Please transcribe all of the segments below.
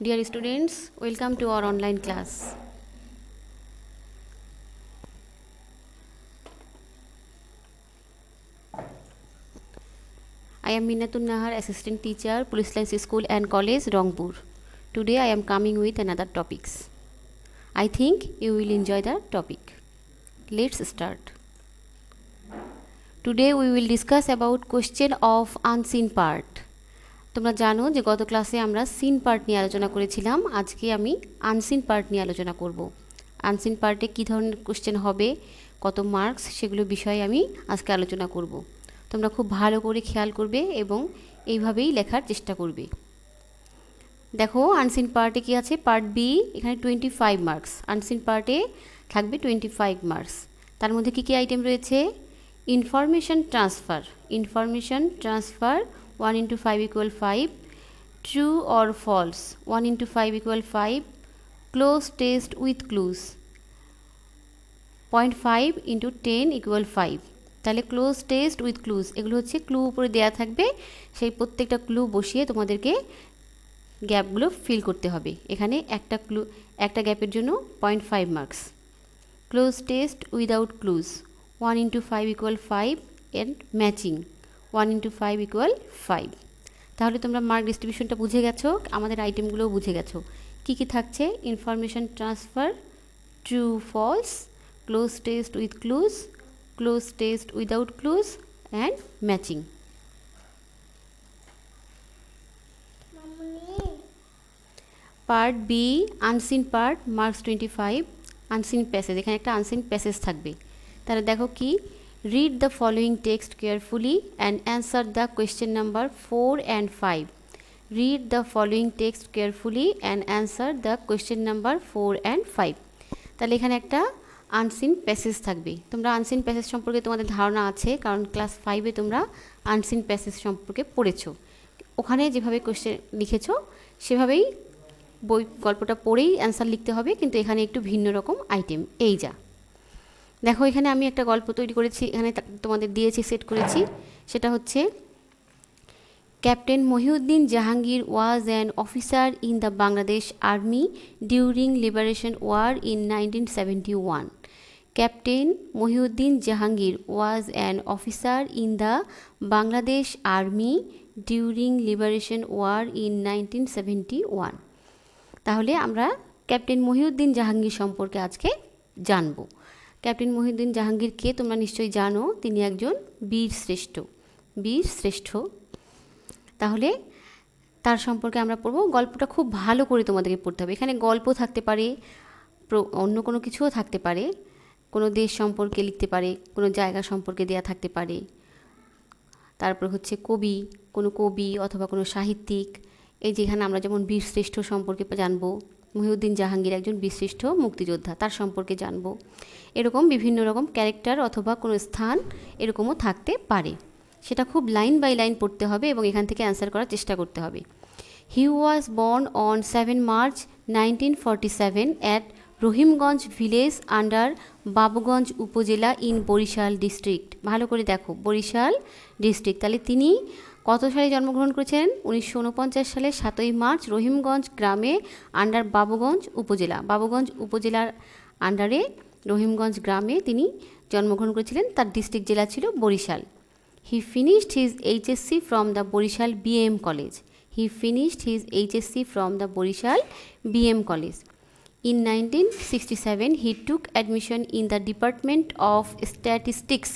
Dear students, welcome to our online class. I am Minatun Nahar, Assistant Teacher, Police Lines School and College, Rangpur. Today I am coming with another topics. I think you will enjoy the topic. Let's start. Today we will discuss about question of unseen part. তোমরা জানো যে গত ক্লাসে আমরা scene part নিয়ে আলোচনা করেছিলাম। আজকে আমি আনসিন পার্ট নিয়ে আলোচনা করব। আনসিন পার্টে কী ধরনের কোশ্চেন হবে, কত মার্কস, সেগুলো বিষয়ে আমি আজকে আলোচনা করব। তোমরা খুব ভালো করে খেয়াল করবে এবং এইভাবেই লেখার চেষ্টা করবে। দেখো আনসিন পার্টে কি আছে, পার্ট বি, এখানে 25 মার্কস। আনসিন পার্টে থাকবে 25 মার্কস। তার মধ্যে কী কী আইটেম রয়েছে? Information transfer 1 into 5 equal 5, true or false 1 into 5 equal 5, close test with clues 0.5 into 10 equal 5। তাহলে ক্লোজ টেস্ট উইথ ক্লুজ, এগুলো হচ্ছে ক্লু উপরে দেওয়া থাকবে, সেই প্রত্যেকটা ক্লু বসিয়ে তোমাদেরকে গ্যাপগুলো ফিল করতে হবে। এখানে একটা গ্যাপের জন্য 0.5 marks. Close test without clues 1 into 5 equal 5 and matching 1 into 5 equal 5। তাহলে তোমরা মার্ক ডিস্ট্রিবিউশনটা বুঝে গেছো, আমাদের আইটেমগুলোও বুঝে গেছো কী কী থাকছে। Information transfer, true false, cloze test with clues, cloze test without clues and matching. Part B unseen part, marks 25। Unseen passage, এখানে একটা আনসিন প্যাসেজ থাকবে। তাহলে দেখো কি, read the following text carefully and answer the question number 4 and 5. Read the following text carefully and answer the question number 4 and 5. তাহলে এখানে একটা unseen passage থাকবে। তোমরা আনসিন প্যাসেজ সম্পর্কে তোমাদের ধারণা আছে, কারণ ক্লাস 5-এ তোমরা আনসিন প্যাসেজ সম্পর্কে পড়েছো। ওখানে যেভাবে কোশ্চেন লিখেছো সেভাবেই গল্পটা পড়েই অ্যান্সার লিখতে হবে, কিন্তু এখানে একটু ভিন্ন রকম আইটেম। এই যা দেখো, এখানে আমি একটা গল্প তৈরি করেছি, এখানে তোমাদের দিয়েছি, সেট করেছি। সেটা হচ্ছে, captain Mohiuddin Jahangir was an officer in the Bangladesh army during liberation war in 1971। Captain Mohiuddin Jahangir was an officer in the Bangladesh army during liberation war in 1971। তাহলে আমরা ক্যাপ্টেন মহিউদ্দিন জাহাঙ্গীর সম্পর্কে আজকে জানব। ক্যাপ্টেন মহিউদ্দিন জাহাঙ্গীরকে তোমরা নিশ্চয়ই জানো, তিনি একজন বীর শ্রেষ্ঠ। তাহলে তার সম্পর্কে আমরা পড়ব। গল্পটা খুব ভালো করে তোমাদেরকে পড়তে হবে। এখানে গল্প থাকতে পারে, অন্য কোনো কিছুও থাকতে পারে, কোনো দেশ সম্পর্কে লিখতে পারে, কোনো জায়গা সম্পর্কে দেয়া থাকতে পারে, তারপর হচ্ছে কোনো কবি অথবা কোনো সাহিত্যিক। এই যেখানে আমরা যেমন বীরশ্রেষ্ঠ সম্পর্কে জানবো, মহিউদ্দিন জাহাঙ্গীর একজন বীরশ্রেষ্ঠ মুক্তিযোদ্ধা, তার সম্পর্কে জানবো। এরকম বিভিন্ন রকম ক্যারেক্টার অথবা কোনো স্থান এরকমও থাকতে পারে। সেটা খুব লাইন বাই লাইন পড়তে হবে এবং এখান থেকে অ্যান্সার করার চেষ্টা করতে হবে। He was born on 7 March 1947 at Rahimganj village under Babuganj upazila in Barishal district. ভালো করে দেখো, বরিশাল ডিস্ট্রিক্ট। তাহলে তিনি কত সালে জন্মগ্রহণ করেছেন? 1949 সালে 7ই মার্চ রহিমগঞ্জ গ্রামে আন্ডার বাবুগঞ্জ উপজেলার আন্ডারে রহিমগঞ্জ গ্রামে তিনি জন্মগ্রহণ করেছিলেন। তার ডিস্ট্রিক্ট জেলা ছিল Barishal. He finished his HSC from the Barishal BM college. In 1967, he took admission in the Department of Statistics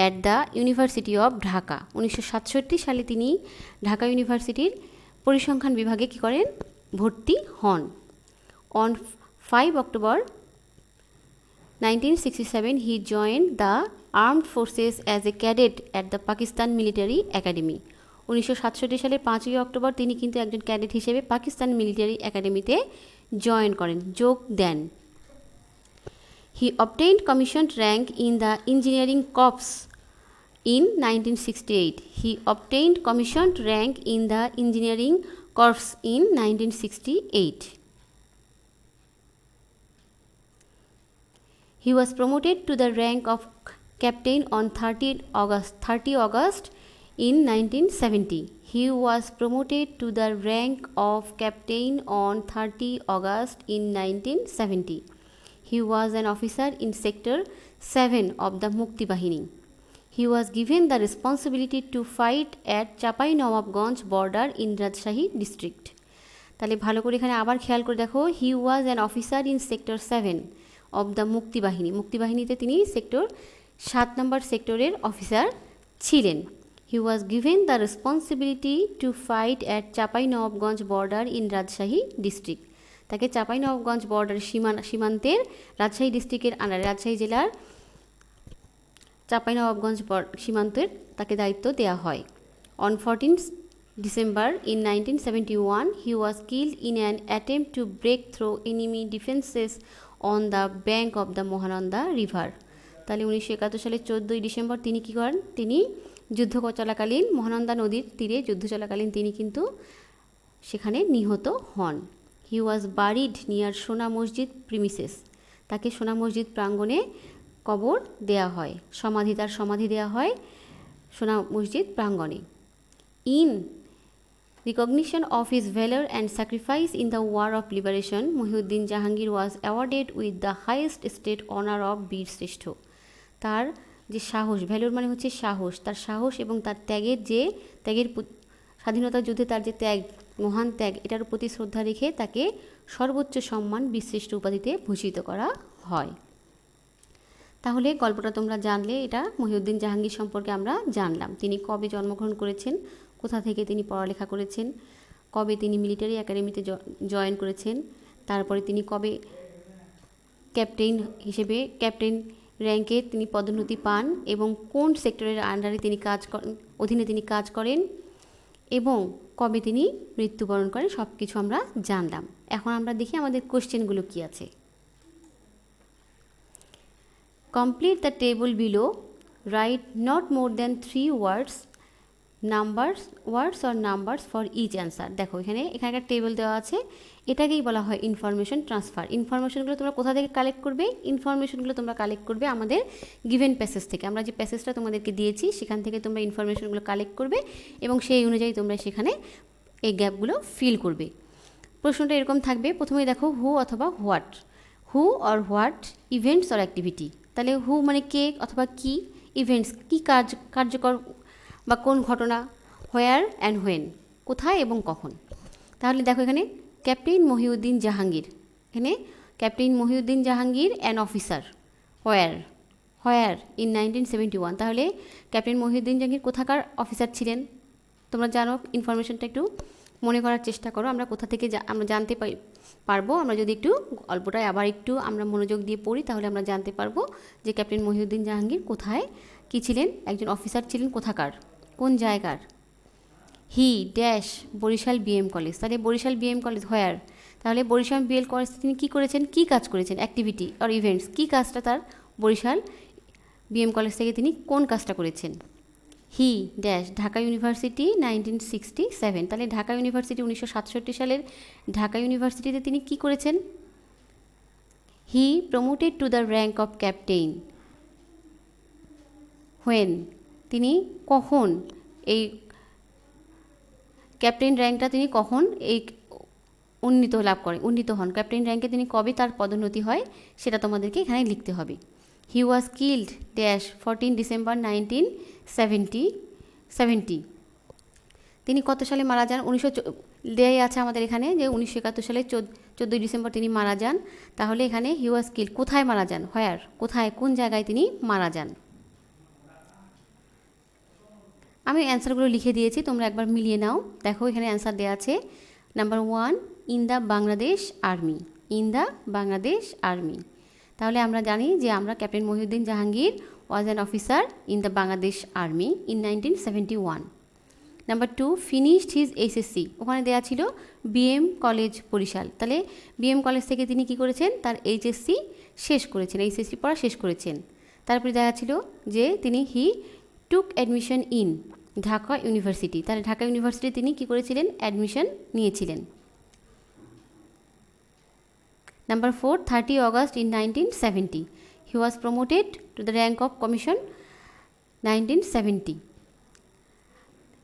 at the University of Dhaka. 1967 সালে তিনি ঢাকা ইউনিভার্সিটির পরিসংখ্যান বিভাগে কী করেন? ভর্তি হন। On 5 October 1967, he joined the Armed Forces as a cadet at the Pakistan Military Academy. 1967 সালের 5ই October তিনি কিন্তু একজন ক্যাডেট হিসেবে পাকিস্তান মিলিটারি একাডেমিতে যোগ দেন। He obtained commissioned rank in the Engineering Corps in 1968. He obtained commissioned rank in the Engineering Corps in 1968. He was promoted to the rank of captain on 30 August in 1970. He was promoted to the rank of captain on 30 August in 1970. He was an officer in Sector 7 of the Mukti Bahini. He was given the responsibility to fight at Chapai-Nawabganj border in Rajshahi district. তাহলে ভালো করে এখানে আবার খেয়াল করে দেখো, he was an officer in sector 7 of the Mukti Bahini. মুক্তি বাহিনীতে তিনি সেক্টর 7 নম্বর সেক্টরের অফিসার ছিলেন। He was given the responsibility to fight at Chapainawabganj border in Rajshahi district. তাকে চাঁপাইনবাবগঞ্জ বর্ডার সীমান্তের রাজশাহী ডিস্ট্রিক্টের আন্ডারে, রাজশাহী জেলার চাঁপাইনবাবগঞ্জ সীমান্তের তাকে দায়িত্ব দেওয়া হয়। On 14 December in 1971, he was killed in an attempt to break through enemy defenses on the bank of the Mahananda River. তাহলে 1971 সালের 14 ডিসেম্বর তিনি কী করেন? তিনি যুদ্ধ চলাকালীন মহানন্দা নদীর তীরে যুদ্ধ চলাকালীন তিনি কিন্তু সেখানে নিহত হন। হি ওয়াজ বারিড নিয়ার সোনা মসজিদ প্রিমিসেস। তাকে সোনা মসজিদ প্রাঙ্গণে কবর দেয়া হয়, তার সমাধি দেওয়া হয় সোনা মসজিদ প্রাঙ্গণে। In recognition of his valor and sacrifice in the war of liberation, Muhyiddin Jahangir was awarded with the highest state honor of বীর শ্রেষ্ঠ। তার যে সাহস, ভ্যালর মানে হচ্ছে সাহস, তার সাহস এবং তার ত্যাগের স্বাধীনতা যুদ্ধে তার যে ত্যাগ, মহান ত্যাগ, এটার প্রতি শ্রদ্ধা রেখে তাকে সর্বোচ্চ সম্মান বীরশ্রেষ্ঠ উপাধিতে ভূষিত করা হয়। তাহলে গল্পটা তোমরা জানলে, এটা মহিউদ্দিন জাহাঙ্গীর সম্পর্কে আমরা জানলাম। তিনি কবে জন্মগ্রহণ করেছেন, কোথা থেকে তিনি পড়ালেখা করেছেন, কবে তিনি মিলিটারি একাডেমিতে জয়েন করেছেন, তারপরে তিনি কবে ক্যাপ্টেন র্যাঙ্কে তিনি পদোন্নতি পান এবং কোন সেক্টরের আন্ডারে তিনি অধীনে তিনি কাজ করেন এবং কবে তিনি মৃত্যুবরণ করেন, সব কিছু আমরা জানলাম। এখন আমরা দেখি আমাদের কোশ্চেনগুলো কী আছে। Complete the table below, write not more than 3 words or numbers for each answer. দেখো এখানে একটা টেবিল দেওয়া আছে, এটাকেই বলা হয় ইনফরমেশন ট্রান্সফার। ইনফরমেশনগুলো তোমরা কোথা থেকে কালেক্ট করবে? ইনফরমেশনগুলো তোমরা কালেক্ট করবে আমাদের গিভেন প্যাসেজ থেকে। আমরা যে প্যাসেজটা তোমাদেরকে দিয়েছি সেখান থেকে তোমরা ইনফরমেশনগুলো কালেক্ট করবে এবং সেই অনুযায়ী তোমরা সেখানে এই গ্যাপগুলো ফিল করবে। প্রশ্নটা এরকম থাকবে, প্রথমেই দেখো হু অথবা what, who or what events or activity. তাহলে হু মানে কে অথবা কি, ইভেন্টস কি কার্যকর বা কোন ঘটনা, হোয়ার অ্যান্ড হোয়েন কোথায় এবং কখন। তাহলে দেখো এখানে ক্যাপ্টেন মহিউদ্দিন জাহাঙ্গীর, এখানে captain Mohiuddin Jahangir an officer, where in 1971। তাহলে ক্যাপ্টেন মহিউদ্দিন জাহাঙ্গীর কোথাকার অফিসার ছিলেন? তোমরা জানো, ইনফরমেশনটা একটু মনে করার চেষ্টা করো। আমরা কোথা থেকে আমরা জানতে পারবো, আমরা যদি একটু গল্পটায় আবার একটু আমরা মনোযোগ দিয়ে পড়ি তাহলে আমরা জানতে পারবো যে ক্যাপ্টেন মহিউদ্দিন জাহাঙ্গীর কোথায় কী ছিলেন, একজন অফিসার ছিলেন, কোথাকার, কোন জায়গার। He dash Barishal BM college. তাহলে বরিশাল বিএম কলেজ হোয়ার, তাহলে বরিশাল বিএল কলেজ তিনি কী করেছেন, কী কাজ করেছেন, অ্যাক্টিভিটি অর ইভেন্টস, কী কাজটা তার বরিশাল বিএম কলেজ থেকে তিনি কোন কাজটা করেছেন। He dash Dhaka university 1967। তাহলে ঢাকা ইউনিভার্সিটি 1967 সালের ঢাকা ইউনিভার্সিটিতে তিনি কী করেছেন। He promoted to the rank of captain when, তিনি কখন এই ক্যাপ্টেন র্যাঙ্কটা তিনি কখন এই উন্নীত হন, ক্যাপ্টেন র্যাঙ্কে তিনি কবে তার পদোন্নতি হয় সেটা তোমাদেরকে এখানে লিখতে হবে। He was killed dash 14 December 1970। তিনি কত সালে মারা যান? দেয়াই আছে আমাদের এখানে যে 1971 সালে 14 ডিসেম্বর তিনি মারা যান। তাহলে এখানে হি ওয়াজ কিল্ড কোথায় মারা যান, হোয়ার কোথায়, কোন জায়গায় তিনি মারা যান। আমি অ্যান্সারগুলো লিখে দিয়েছি, তোমরা একবার মিলিয়ে নাও। দেখো এখানে অ্যান্সার দেওয়া আছে। Number 1 in the Bangladesh army, in the Bangladesh army. তাহলে আমরা জানি যে আমরা captain Mohiuddin Jahangir was an officer in the Bangladesh army in 1971। Number 2 finished his HSC, ওখানে দেওয়া ছিল বিএম কলেজ বরিশাল। তাহলে বিএম কলেজ থেকে তিনি কি করেছেন, তার এইচএসসি শেষ করেছেন, এইচএসসি পড়া শেষ করেছেন। তারপরে দেওয়া ছিল যে তিনি he took admission in Dhaka university. তাহলে ঢাকা ইউনিভার্সিটি তিনি কী করেছিলেন, অ্যাডমিশন নিয়েছিলেন। Number 4 30 August in 1970 he was promoted to the rank of commission 1970।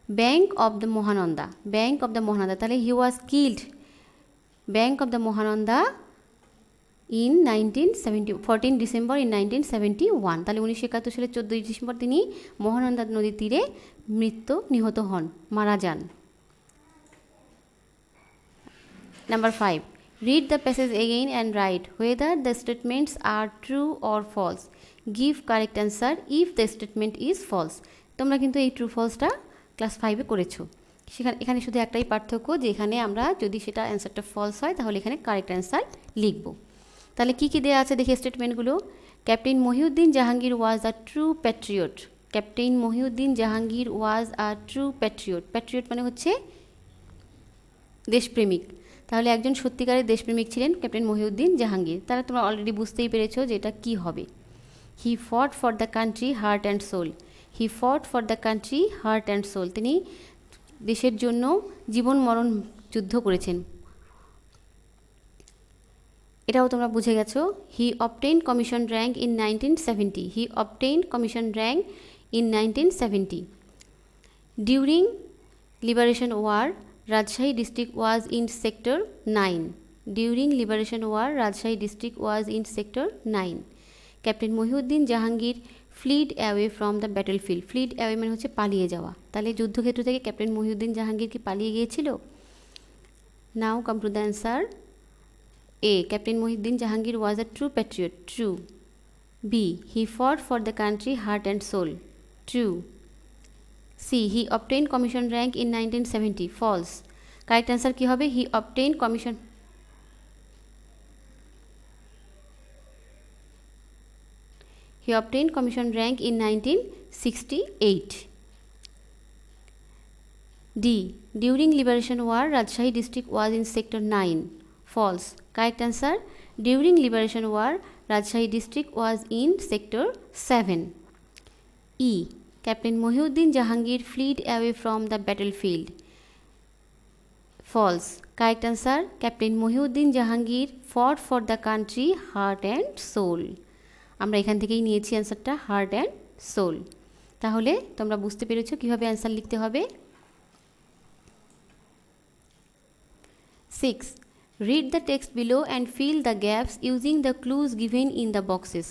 Bank of the Mahananda, bank of the Mahananda, তাহলে he was killed bank of the Mahananda in 14 December in 1971, তাহলে 1971 সালের 14 December তিনি মহানন্দা নদীর তীরে নিহত হন, মারা যান। Number 5. Read the passage again and write whether the statements are true or false. Give correct answer if the statement is false. তোমরা কিন্তু এই ট্রু ফলসটা ক্লাস 5-এ করেছো। এখানে শুধু একটাই পার্থক্য যে এখানে আমরা যদি সেটা অ্যান্সারটা ফলস হয় তাহলে এখানে কারেক্ট অ্যান্সার লিখব। তাহলে কী কী দেওয়া আছে দেখি স্টেটমেন্টগুলো। Captain Mohiuddin Jahangir was a true patriot. Captain Mohiuddin Jahangir was a true patriot. Patriot মানে হচ্ছে দেশপ্রেমিক, তাহলে একজন সত্যিকারের দেশপ্রেমিক ছিলেন ক্যাপ্টেন মহিউদ্দিন জাহাঙ্গীর। তাহলে তোমরা অলরেডি বুঝতেই পেরেছো যে এটা কী হবে। He fought for the country heart and soul. He fought for the country heart and soul, তিনি দেশের জন্য জীবন মরণ যুদ্ধ করেছেন, এটাও তোমরা বুঝে গেছো। He obtain commission rank in 1970। He obtain commission rank in 1970। During liberation war Rajshahi district was in sector 9. During liberation war, Rajshahi district was in sector 9. Captain Mohiuddin Jahangir fled away from the battlefield. Fled away মানে হচ্ছে পালিয়ে যাওয়া, তাহলে যুদ্ধক্ষেত্র থেকে captain Mohiuddin Jahangir কি পালিয়ে গিয়েছিল? Now come to the answer. A. Captain Mohiuddin Jahangir was a true patriot. True. B. He fought for the country heart and soul. True. C. He obtained commission rank in 1970. False. Correct answer কি হবে? He obtained commission. He obtained commission rank in 1968. D. During liberation war, Rajshahi district was in sector 9. False. Correct answer. During liberation war, Rajshahi district was in sector 7. E. Captain Mohiuddin Jahangir fled away from the battlefield. False. Correct answer. Captain Mohiuddin Jahangir fought for the country heart and soul. আমরা এখান থেকেই নিয়েছি অ্যান্সারটা heart and soul. তাহলে তোমরা বুঝতে পেরেছো কীভাবে অ্যান্সার লিখতে হবে। 6. Read the text below and fill the gaps using the clues given in the boxes.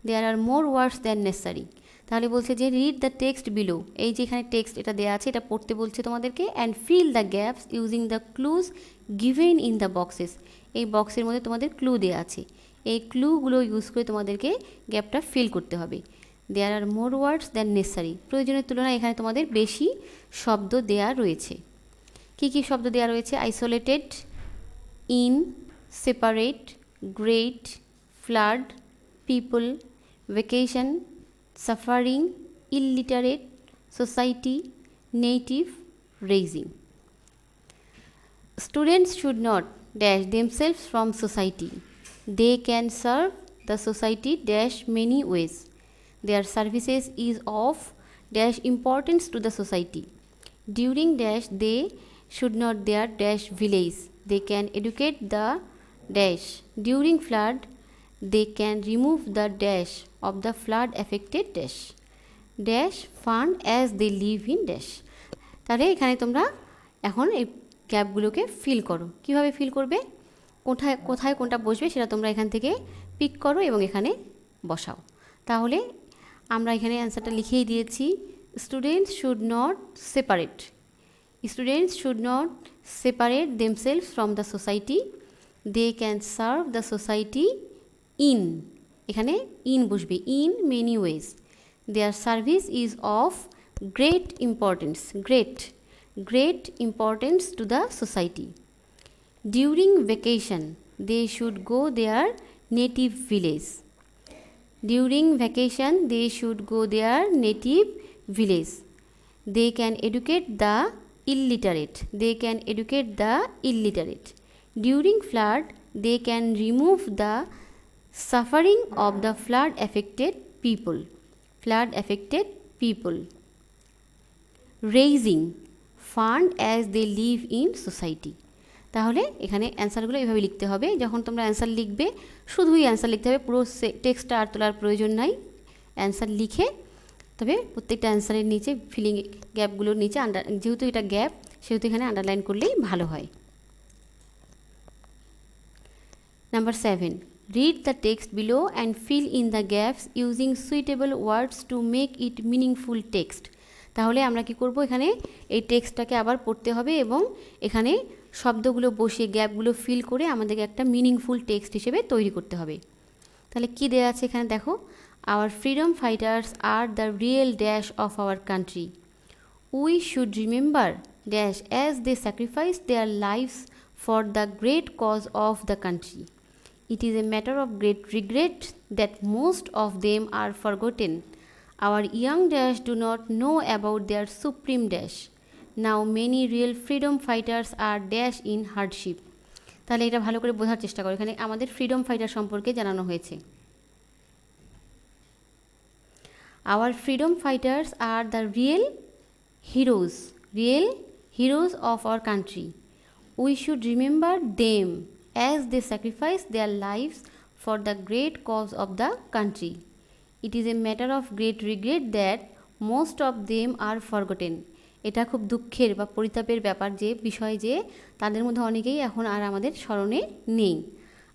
There are more words than necessary. তাহলে বলছে যে রিড দ্য টেক্সট বিলো, এই যে এখানে টেক্সট এটা দেওয়া আছে এটা পড়তে বলছে তোমাদেরকে, and fill the gaps using the clues given in the boxes. এই বক্সের মধ্যে তোমাদের ক্লু দেওয়া আছে, এই ক্লুগুলো ইউজ করে তোমাদেরকে গ্যাপটা ফিল করতে হবে। দেয়ার আর মোর ওয়ার্ডস দ্যান নেসেসারি, প্রয়োজনের তুলনায় এখানে তোমাদের বেশি শব্দ দেয়া রয়েছে। কী কী শব্দ দেওয়া রয়েছে? Isolated, in, separate, great, flood, people, vacation, suffering, illiterate, society, native, raising. Students should not dash themselves from society. They can serve the society dash many ways. Their services is of dash importance to the society. During dash they should not their dash village. They can educate the dash. During flood they can remove the dash of the flood affected dash fund as they live in dash. তাহলে এখানে তোমরা এখন এই গ্যাপগুলোকে feel করো। কিভাবে feel করবে? কোথায় কোথায় কোনটা বসবে সেটা তোমরা এখান থেকে পিক করো এবং এখানে বসাও। তাহলে আমরা এখানে অ্যান্সারটা লিখেই দিয়েছি। Students should not separate, students should not separate themselves from the society. They can serve the society in, এখানে ইন বসবে, in many ways. Their service is of great importance, great importance to the society. During vacation they should go their native village. During vacation they should go their native village. They can educate the illiterate, they can educate the illiterate. During flood they can remove the suffering of the flood affected people. Flood affected people. Raising fund as they live in society. তাহলে এখানে অ্যান্সারগুলো এইভাবে লিখতে হবে। যখন তোমরা answer লিখবে শুধুই অ্যান্সার লিখতে হবে, পুরো টেক্সটটা আর তোলার প্রয়োজন নাই। অ্যান্সার লিখে তবে প্রত্যেকটা অ্যান্সারের নিচে ফিলিং গ্যাপগুলোর নিচে যেহেতু এটা গ্যাপ সেহেতু এখানে আন্ডারলাইন করলেই ভালো হয়। Number 7, read the text below and fill in the gaps using suitable words to make it meaningful text। তাহলে আমরা কি করব, এখানে এই টেক্সটটাকে আবার পড়তে হবে এবং এখানে শব্দগুলো বসিয়ে গ্যাপগুলো ফিল করে আমাদেরকে একটা মিনিংফুল টেক্সট হিসেবে তৈরি করতে হবে। তাহলে কি দেওয়া আছে এখানে দেখো, our freedom fighters are the real dash of our country, we should remember dash as they sacrifice their lives for the great cause of the country. It is a matter of great regret that most of them are forgotten. Our young dash do not know about their supreme dash. Now many real freedom fighters are dash in hardship. তাহলে এটা ভালো করে বোঝার চেষ্টা করো, এখানে আমাদের freedom fighter সম্পর্কে জানানো হয়েছে। Our freedom fighters are the real heroes of our country. We should remember them as they sacrifice their lives for the great cause of the country. It is a matter of great regret that most of them are forgotten. এটা খুব দুঃখের বা পরিতাপের ব্যাপার যে বিষয় যে তাদের মধ্যে অনেকেই এখন আর আমাদের স্মরণে নেই।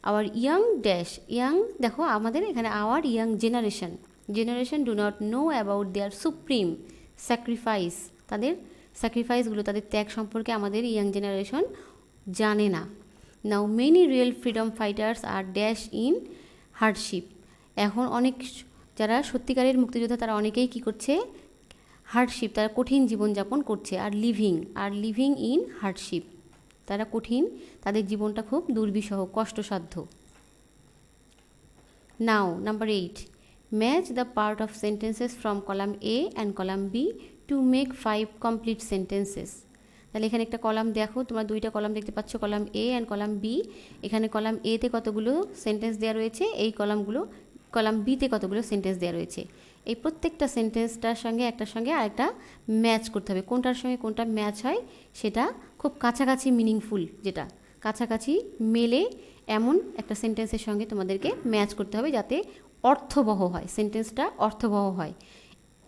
আওয়ার ইয়াং ড্যাশ, ইয়াং দেখো আমাদের এখানে hour young generation do not know about their supreme sacrifice, তাদের স্যাক্রিফাইসগুলো তাদের ত্যাগ সম্পর্কে আমাদের ইয়াং জেনারেশন জানে না। Now many real freedom fighters are dash in hardship, এখন অনেক যারা সত্যিকারের মুক্তিযোদ্ধা তারা অনেকেই কী করছে, হার্ডশিপ, তারা কঠিন জীবনযাপন করছে, আর লিভিং ইন হার্ডশিপ, তারা কঠিন, তাদের জীবনটা খুব দুর্বিষহ কষ্টসাধ্য। Now number 8, match the part of sentences from column A and column B to make 5 complete sentences. তাহলে এখানে একটা কলাম দেখো, তোমরা দুইটা কলাম দেখতে পাচ্ছ, column A and column B. এখানে কলাম এতে কতগুলো সেন্টেন্স দেওয়া রয়েছে, এই কলাম বিতে কতগুলো সেন্টেন্স দেওয়া রয়েছে। এই প্রত্যেকটা সেন্টেন্সটার সঙ্গে একটার সঙ্গে আরেকটা ম্যাচ করতে হবে, কোনটার সঙ্গে কোনটা ম্যাচ হয় সেটা খুব কাছাকাছি মিনিংফুল, যেটা কাছাকাছি মেলে এমন একটা সেন্টেন্সের সঙ্গে তোমাদেরকে ম্যাচ করতে হবে যাতে অর্থবহ হয়, সেন্টেন্সটা অর্থবহ হয়।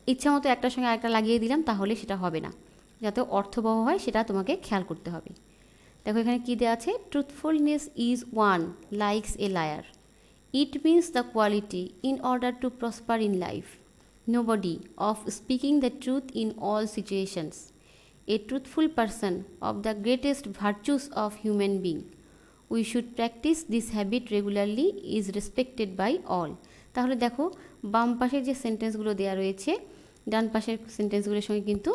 ইচ্ছা মতো একটার সঙ্গে আরেকটা লাগিয়ে দিলাম তাহলে সেটা হবে না, যাতে অর্থবহ হয় সেটা তোমাকে খেয়াল করতে হবে। দেখো এখানে কী দেওয়া আছে, truthfulness is one likes a liar, it means the quality in order to prosper in life, nobody of speaking the truth in all situations, a truthful person of the greatest virtues of human being, we should practise this habit regularly, is respected by all. তাহলে দেখো বাম পাশের যে সেন্টেন্সগুলো দেওয়া রয়েছে ডান পাশের সেন্টেন্সগুলোর সঙ্গে কিন্তু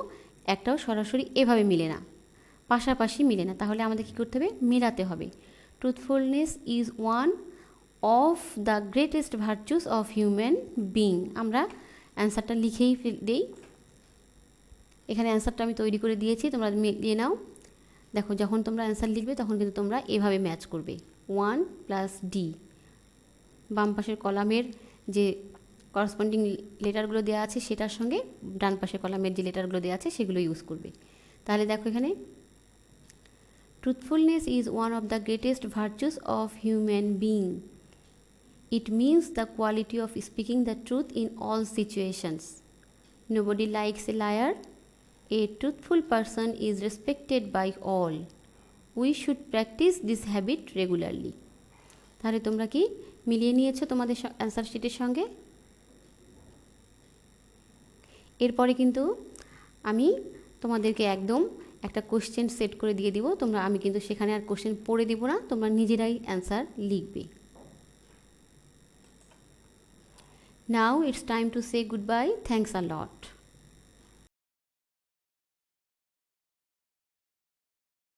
একটাও সরাসরি এভাবে মিলে না, পাশাপাশি মিলে না, তাহলে আমাদের কী করতে হবে, মেলাতে হবে। Truthfulness is one of the greatest virtues of human being. আমরা অ্যান্সারটা লিখেই দিই, এখানে অ্যান্সারটা আমি তৈরি করে দিয়েছি, তোমরা মিলিয়ে নাও। দেখো যখন তোমরা অ্যান্সার লিখবে তখন কিন্তু তোমরা এভাবে ম্যাচ করবে, 1 + ডি, বাম পাশের কলামের যে করসপন্ডিং লেটারগুলো দেওয়া আছে সেটার সঙ্গে ডান পাশের কলামের যে লেটারগুলো দেওয়া আছে সেগুলো ইউজ করবে। তাহলে দেখো এখানে truthfulness is one of the greatest virtues of human being, it means the quality of speaking the truth in all situations, nobody likes a liar, a truthful person is respected by all, we should practise this habit regularly. তাহলে তোমরা কি মিলিয়ে নিয়েছো তোমাদের answer শিটের সঙ্গে? এরপরে কিন্তু আমি তোমাদেরকে একদম একটা কোশ্চেন সেট করে দিয়ে দিব, আমি কিন্তু সেখানে আর কোশ্চেন পড়ে দিব না, তোমরা নিজেরাই অ্যান্সার লিখবে। Now it's time to say good bye, thanks a lot.